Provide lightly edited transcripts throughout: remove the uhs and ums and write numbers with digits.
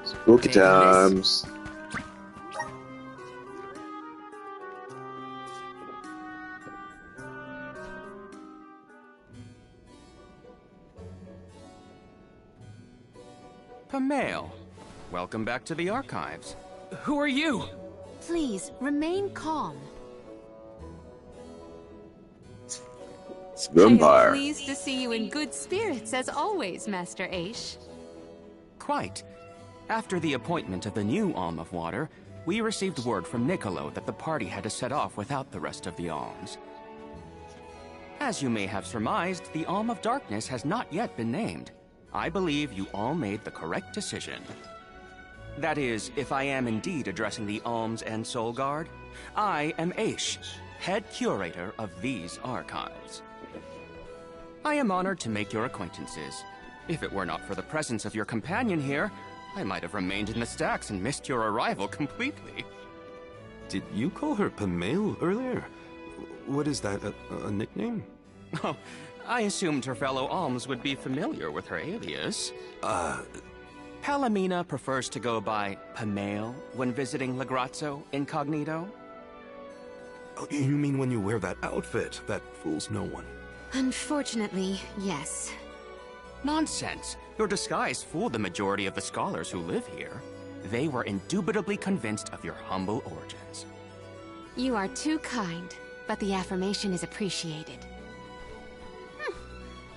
Spooky times. Pamail, welcome back to the archives. Who are you? Please, remain calm. It's I am vampire. pleased to see you in good spirits, as always, Master Aish. Quite. After the appointment of the new Alm of Water, we received word from Niccolo that the party had to set off without the rest of the alms. As you may have surmised, the Alm of Darkness has not yet been named. I believe you all made the correct decision. That is, if I am indeed addressing the Alms and Soul Guard, I am Aish, head curator of these archives. I am honored to make your acquaintances. If it were not for the presence of your companion here, I might have remained in the stacks and missed your arrival completely. Did you call her Pamail earlier? What is that, a nickname? Oh, I assumed her fellow alms would be familiar with her alias. Palomina prefers to go by Pamail when visiting Legrazzo incognito. Oh, you mean when you wear that outfit that fools no one? Unfortunately, yes. Nonsense. Your disguise fooled the majority of the scholars who live here. They were indubitably convinced of your humble origins. You are too kind, but the affirmation is appreciated.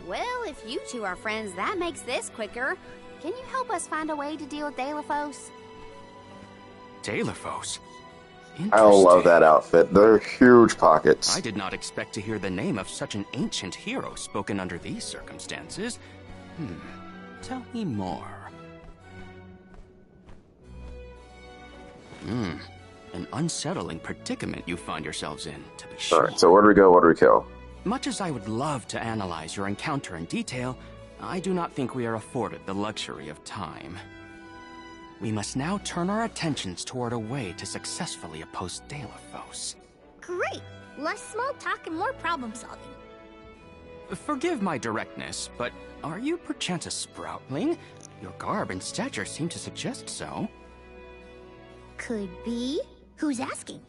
Well, if you two are friends, that makes this quicker. Can you help us find a way to deal with Deilephos? Deilephos? I love that outfit. They're huge pockets. I did not expect to hear the name of such an ancient hero spoken under these circumstances. Tell me more. An unsettling predicament you find yourselves in, to be sure. Alright, so where do we go? What do we kill? Much as I would love to analyze your encounter in detail, I do not think we are afforded the luxury of time. We must now turn our attentions toward a way to successfully oppose Deilephos. Great! Less small talk and more problem solving. Forgive my directness, but are you perchance a Sproutling? Your garb and stature seem to suggest so. Could be. Who's asking?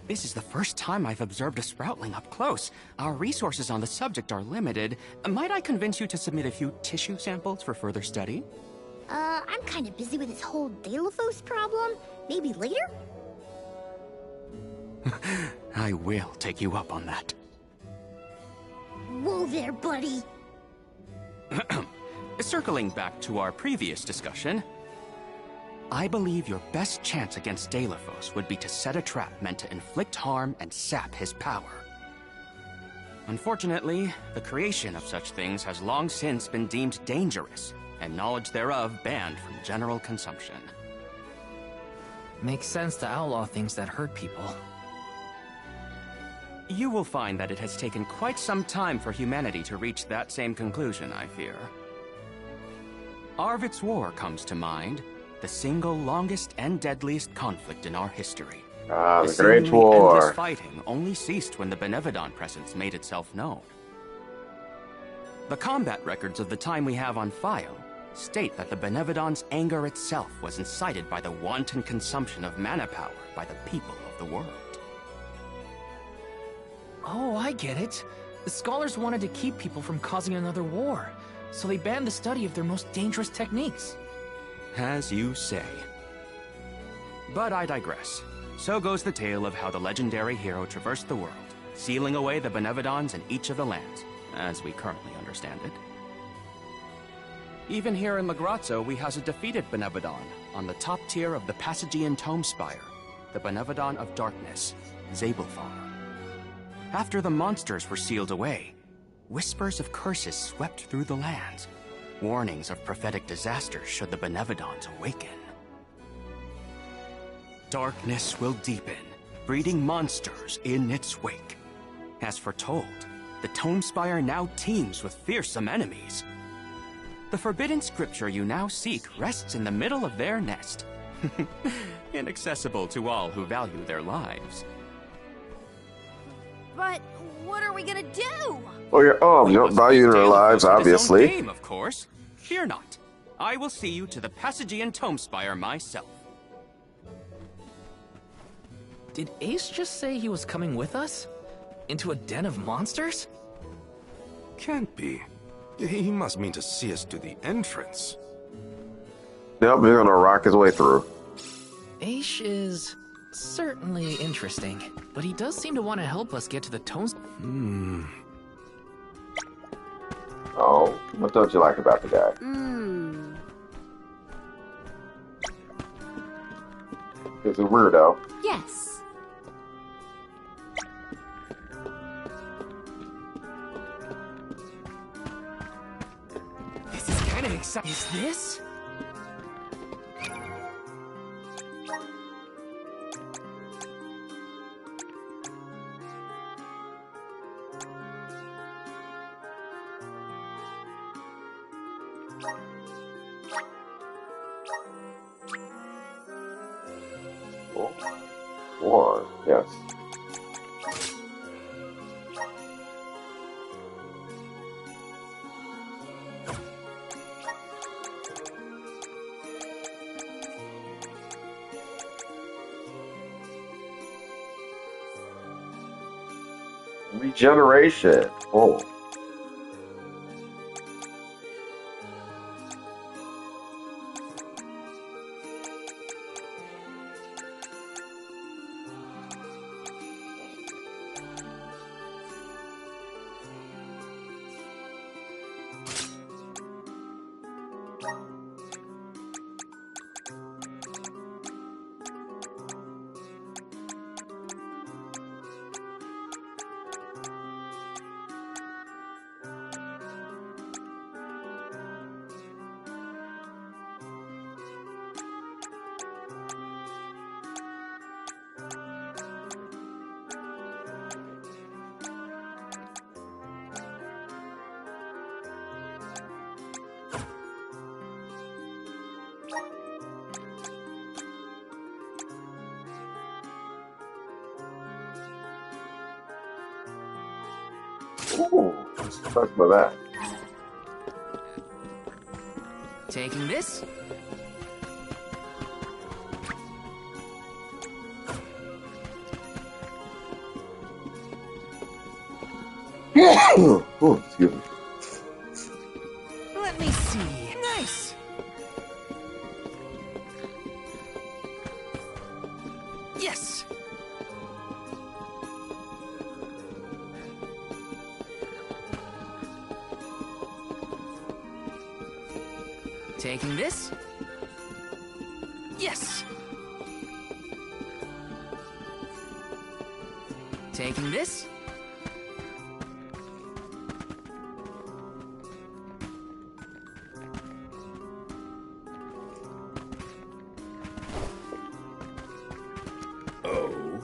This is the first time I've observed a Sproutling up close. Our resources on the subject are limited. Might I convince you to submit a few tissue samples for further study? I'm kind of busy with this whole Deilephos problem. Maybe later? I will take you up on that. Whoa there, buddy! Circling back to our previous discussion, I believe your best chance against Deilephos would be to set a trap meant to inflict harm and sap his power. Unfortunately, the creation of such things has long since been deemed dangerous, and knowledge thereof banned from general consumption. Makes sense to outlaw things that hurt people. You will find that it has taken quite some time for humanity to reach that same conclusion, I fear. Arvid's War comes to mind, the single longest and deadliest conflict in our history. Ah, the The Great seemingly War. endless fighting only ceased when the Benevodon presence made itself known. The combat records of the time we have on file state that the Benevodon's anger itself was incited by the wanton consumption of mana power by the people of the world. Oh, I get it. The scholars wanted to keep people from causing another war, so they banned the study of their most dangerous techniques. As you say. But I digress. So goes the tale of how the legendary hero traversed the world, sealing away the Benevodons in each of the lands, as we currently understand it. Even here in Legrazzo, we house a defeated Benevodon on the top tier of the Passagian Tome Spire, the Benevodon of Darkness, Zabelfar. After the monsters were sealed away, whispers of curses swept through the lands, warnings of prophetic disaster should the Benevodons awaken. Darkness will deepen, breeding monsters in its wake. As foretold, the Tome Spire now teems with fearsome enemies. The forbidden scripture you now seek rests in the middle of their nest, inaccessible to all who value their lives. But what are we gonna do? Oh, yeah. Oh, We you must value make their Talos lives, at his own obviously. game, of course. Fear not. I will see you to the Passagean Tomespire myself. Did Ace just say he was coming with us? Into a den of monsters? Can't be. He must mean to see us to the entrance. Yep, they're gonna rock his way through. Ace is certainly interesting, but he does seem to want to help us get to the Tones. Oh, what don't you like about the guy? He's a weirdo. Yes. This is kind of exciting. Is this? War, yes. Regeneration. Oh. Ooh, let's talk about that. Taking this? Oh, excuse me. Let me see. Nice! Yes! Taking this? Yes! Taking this? Oh?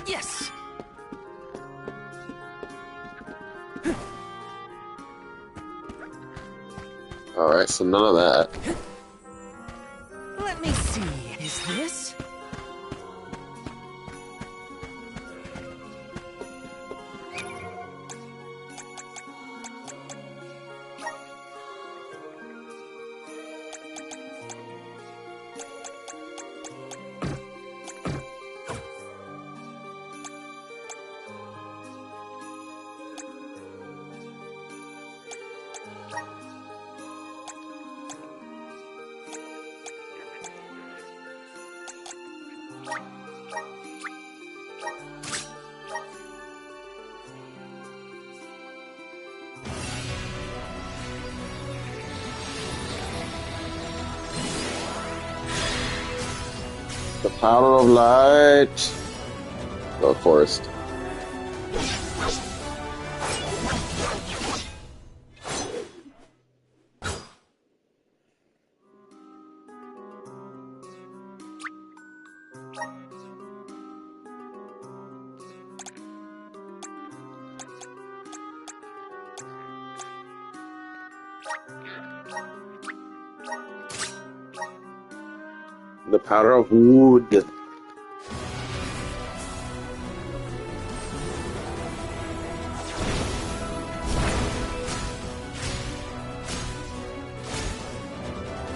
Yes! Alright, so none of that. Let me see. Is this? The power of light. Go forest. The powder of wood.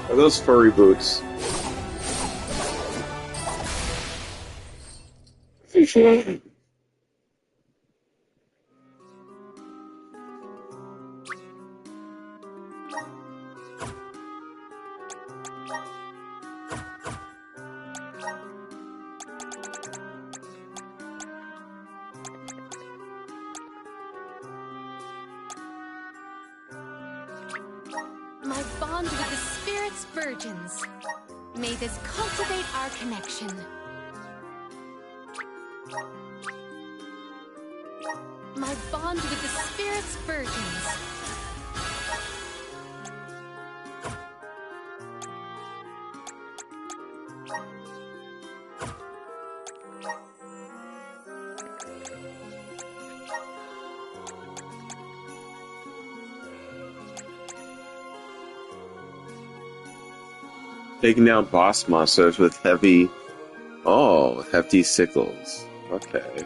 Are those furry boots? My bond with the Spirit's virgins. May this cultivate our connection. My bond with the Spirit's virgins. Taking down boss monsters with hefty sickles. Okay.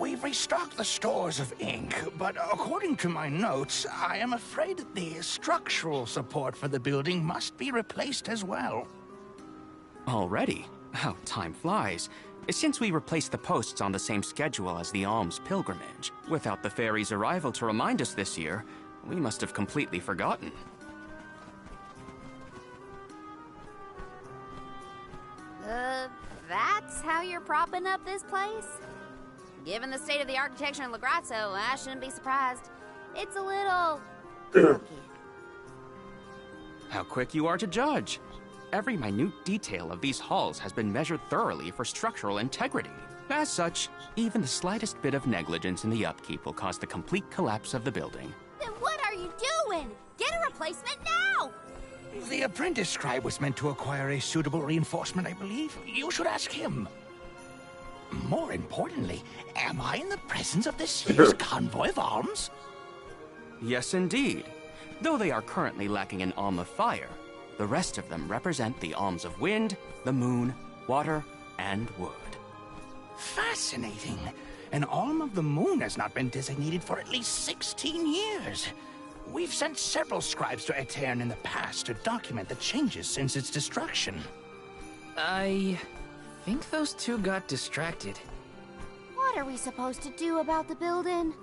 We've restocked the stores of ink, but according to my notes, I am afraid that the structural support for the building must be replaced as well. Already? How time flies. Since we replaced the posts on the same schedule as the Alms pilgrimage, without the fairy's arrival to remind us this year, we must have completely forgotten. That's how you're propping up this place? Given the state of the architecture in Lagrazzo, I shouldn't be surprised. It's a little... funky. How quick you are to judge. Every minute detail of these halls has been measured thoroughly for structural integrity. As such, even the slightest bit of negligence in the upkeep will cause the complete collapse of the building. Then what are you doing? Get a replacement now! The apprentice scribe was meant to acquire a suitable reinforcement, I believe. You should ask him. More importantly, am I in the presence of this year's convoy of alms? Yes, indeed. Though they are currently lacking an Alm of Fire, the rest of them represent the Alms of Wind, the Moon, Water, and Wood. Fascinating. An Alm of the Moon has not been designated for at least 16 years. We've sent several scribes to Aetern in the past to document the changes since its destruction. I think those two got distracted. What are we supposed to do about the building?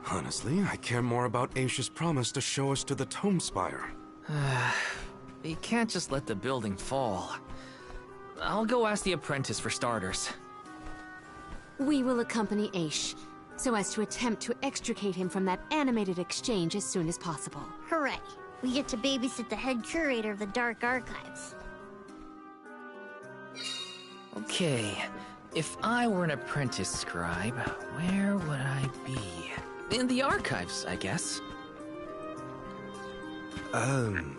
Honestly, I care more about Aisha's promise to show us to the Tome Spire. We can't just let the building fall. I'll go ask the apprentice for starters. We will accompany Aish, so as to attempt to extricate him from that animated exchange as soon as possible. Hooray! We get to babysit the head curator of the Dark Archives. Okay, if I were an apprentice scribe, where would I be? In the archives, I guess. Awesome!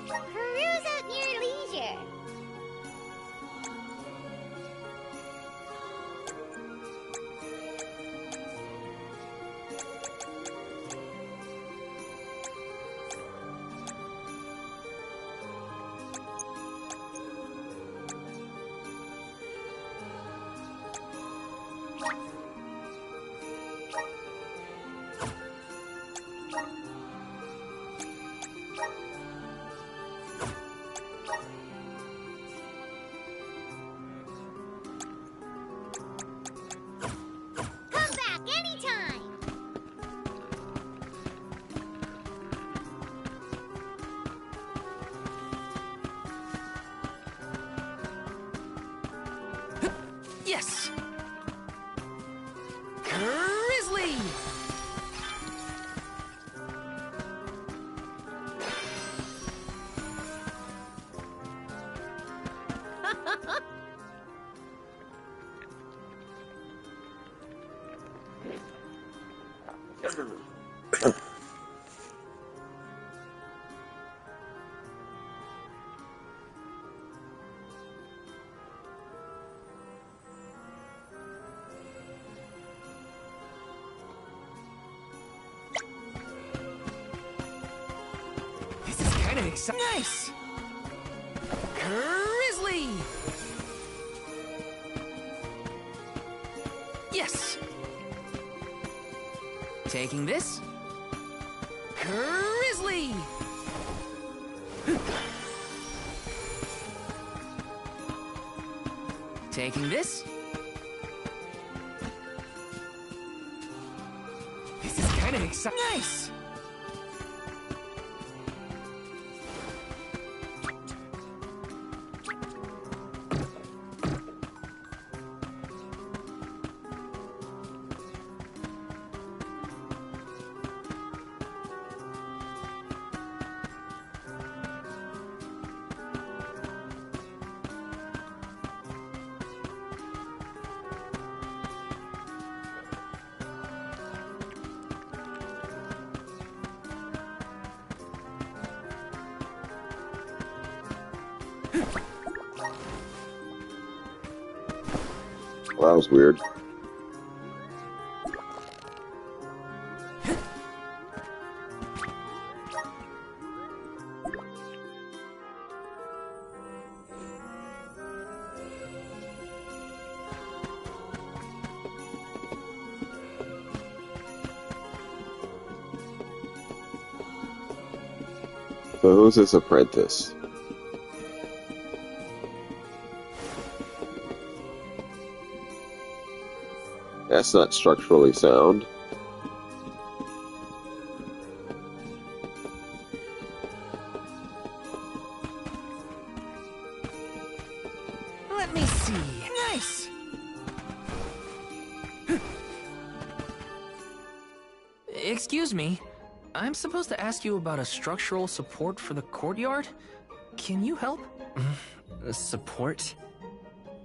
Peruse at your leisure. Come back anytime! Yes! Grizzly! This is kind of exciting. Nice! Grizzly! Yes! Taking this. Grizzly! Taking this. This is kind of exciting. Nice! Well, that was weird. So who's this apprentice? That's not structurally sound. Let me see. Nice! Excuse me. I'm supposed to ask you about a structural support for the courtyard? Can you help? Support?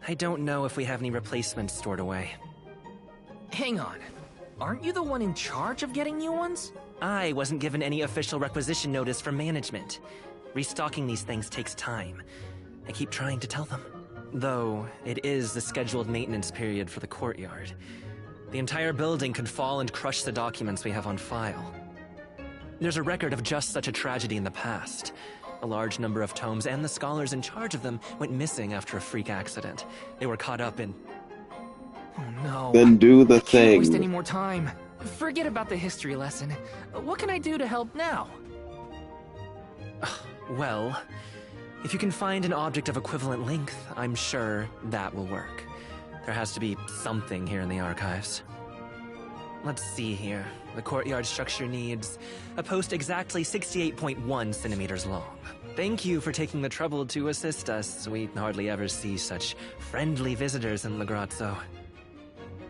I don't know if we have any replacements stored away. Hang on. Aren't you the one in charge of getting new ones? I wasn't given any official requisition notice from management. Restocking these things takes time. I keep trying to tell them. Though, it is the scheduled maintenance period for the courtyard. The entire building could fall and crush the documents we have on file. There's a record of just such a tragedy in the past. A large number of tomes and the scholars in charge of them went missing after a freak accident. They were caught up in... Oh no. Then do the I can't waste thing. any more time. Forget about the history lesson. What can I do to help now? Well, If you can find an object of equivalent length, I'm sure that will work. There has to be something here in the archives. Let's see here. The courtyard structure needs a post exactly 68.1 centimeters long. Thank you for taking the trouble to assist us. We hardly ever see such friendly visitors in Lagrazzo.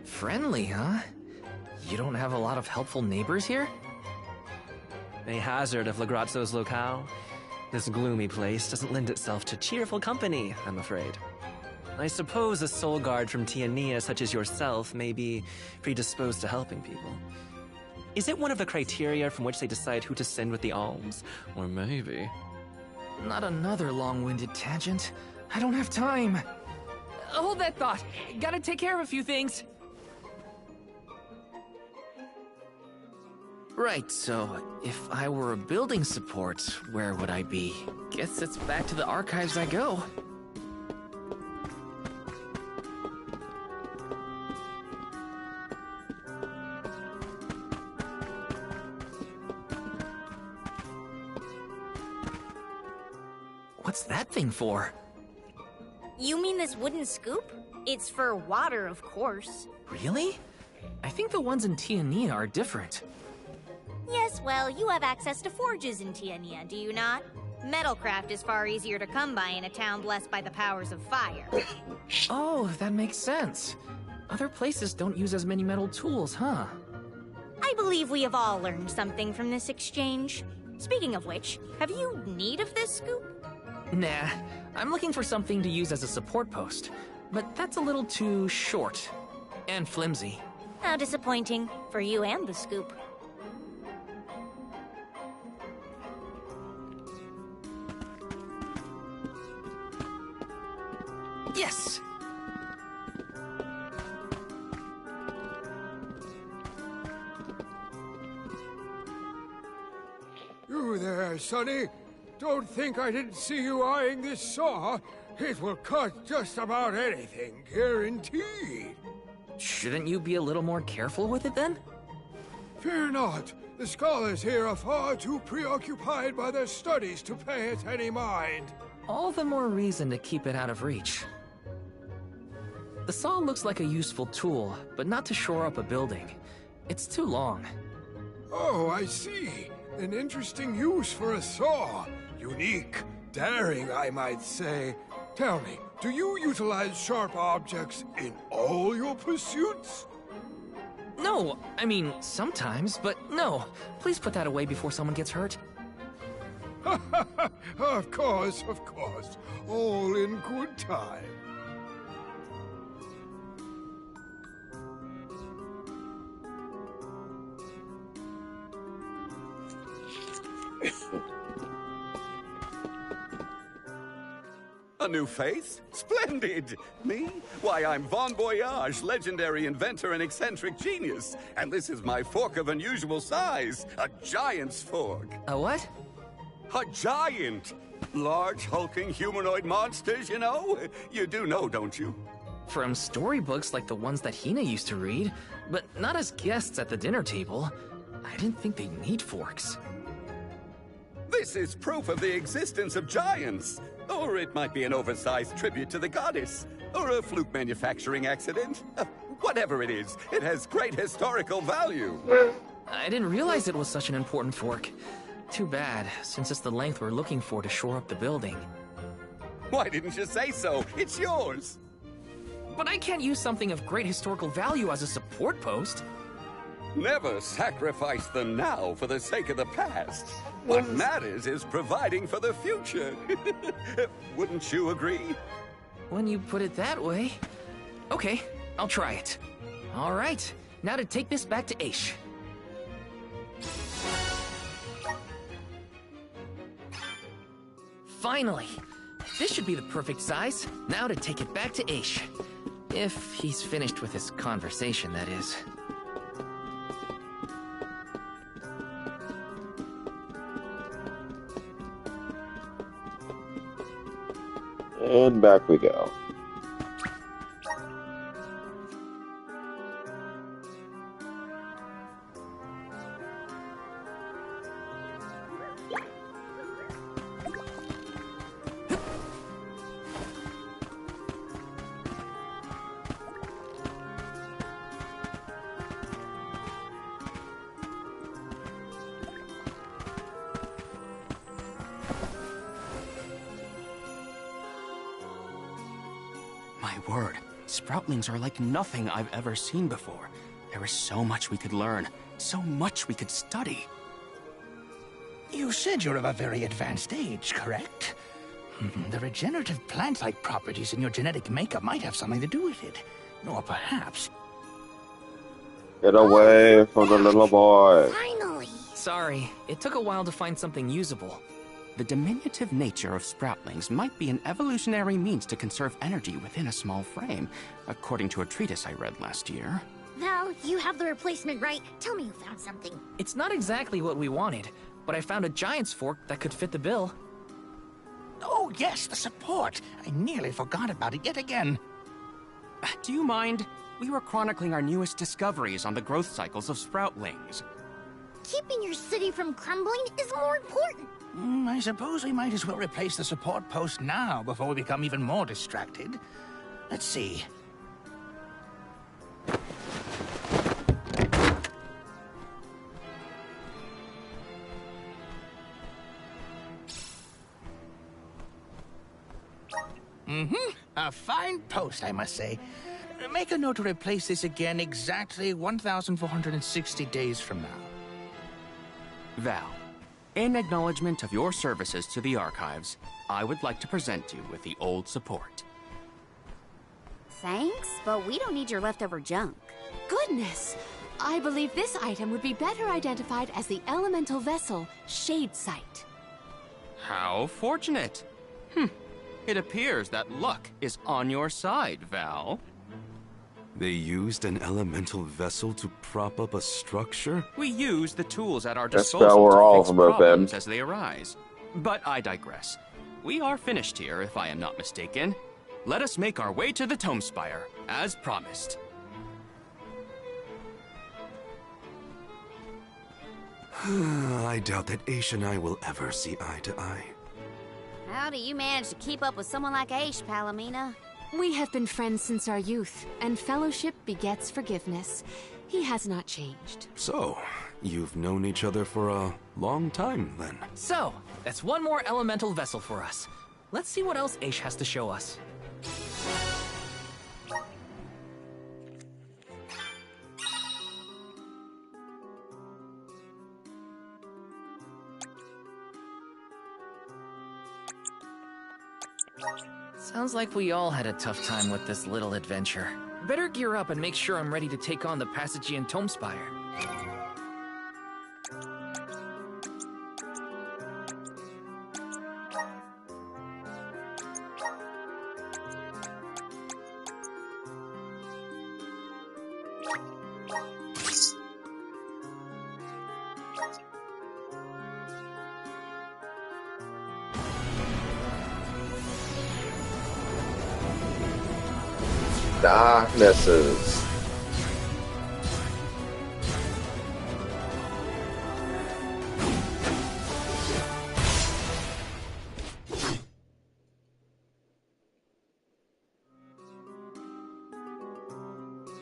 Friendly, huh? You don't have a lot of helpful neighbors here? A hazard of Lagrazzo's locale. This gloomy place doesn't lend itself to cheerful company, I'm afraid. I suppose a soul guard from Tiania such as yourself may be predisposed to helping people. Is it one of the criteria from which they decide who to send with the alms? Or maybe... Not another long-winded tangent. I don't have time. Hold that thought. Gotta take care of a few things. Right, so if I were a building support, where would I be? Guess it's back to the archives I go. What's that thing for? You mean this wooden scoop? It's for water, of course. Really? I think the ones in Tiania are different. Yes, well, you have access to forges in Tiania, do you not? Metalcraft is far easier to come by in a town blessed by the powers of fire. Oh, that makes sense. Other places don't use as many metal tools, huh? I believe we have all learned something from this exchange. Speaking of which, have you need of this scoop? Nah, I'm looking for something to use as a support post, but that's a little too short and flimsy. How disappointing for you and the scoop. Yes! You there, Sonny? Don't think I didn't see you eyeing this saw. It will cut just about anything, guaranteed. Shouldn't you be a little more careful with it then? Fear not. The scholars here are far too preoccupied by their studies to pay it any mind. All the more reason to keep it out of reach. The saw looks like a useful tool, but not to shore up a building. It's too long. Oh, I see. An interesting use for a saw. Unique, daring, I might say. Tell me, do you utilize sharp objects in all your pursuits? No, I mean, sometimes, but no. Please put that away before someone gets hurt. Of course, of course. All in good time. A new face? Splendid! Me? Why, I'm Von Voyage, legendary inventor and eccentric genius. And this is my fork of unusual size. A giant's fork. A what? A giant! Large, hulking humanoid monsters, you know? You do know, don't you? From storybooks like the ones that Hina used to read, but not as guests at the dinner table. I didn't think they'd need forks. This is proof of the existence of giants. Or it might be an oversized tribute to the goddess. Or a fluke manufacturing accident. Whatever it is, it has great historical value. I didn't realize it was such an important fork. Too bad, since it's the length we're looking for to shore up the building. Why didn't you say so? It's yours. But I can't use something of great historical value as a support post. Never sacrifice the now for the sake of the past. What matters is providing for the future. Wouldn't you agree? When you put it that way. Okay, I'll try it. All right, now to take this back to Aish. Finally! This should be the perfect size. Now to take it back to Aish. If he's finished with his conversation, that is. And back we go. word, Sproutlings are like nothing I've ever seen before. There is so much we could learn, so much we could study. You said you're of a very advanced age, correct? The regenerative plant-like properties in your genetic makeup might have something to do with it. Or perhaps... Get away from the little boy. Finally! Sorry, it took a while to find something usable. The diminutive nature of Sproutlings might be an evolutionary means to conserve energy within a small frame, according to a treatise I read last year. Val, you have the replacement, right? Tell me you found something. It's not exactly what we wanted, but I found a giant's fork that could fit the bill. Oh yes, the support! I nearly forgot about it yet again. Do you mind? We were chronicling our newest discoveries on the growth cycles of Sproutlings. Keeping your city from crumbling is more important. I suppose we might as well replace the support post now before we become even more distracted. Let's see. A fine post, I must say. Make a note to replace this again exactly 1,460 days from now. Val, in acknowledgement of your services to the archives, I would like to present you with the old support. Thanks, but we don't need your leftover junk. Goodness! I believe this item would be better identified as the elemental vessel, Shade Sight. How fortunate! It appears that luck is on your side, Val. They used an elemental vessel to prop up a structure? We use the tools at our That's disposal where all to of fix them have problems been. as they arise. But I digress. We are finished here, if I am not mistaken. Let us make our way to the Tome Spire, as promised. I doubt that Aish and I will ever see eye to eye. How do you manage to keep up with someone like Aish, Palomina? We have been friends since our youth, and fellowship begets forgiveness. He has not changed. So, you've known each other for a long time, then? So, that's one more elemental vessel for us. Let's see what else Aish has to show us. Sounds like we all had a tough time with this little adventure. Better gear up and make sure I'm ready to take on the Passagian Tome Spire. Darknesses.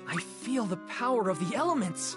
I feel the power of the elements.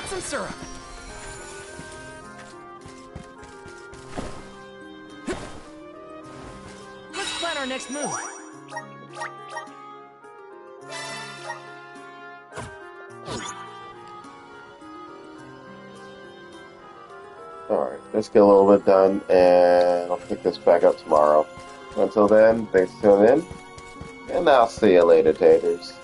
got some syrup. Let's plan our next move. Alright, let's get a little bit done, and I'll pick this back up tomorrow. Until then, thanks for tuning in, and I'll see you later, taters.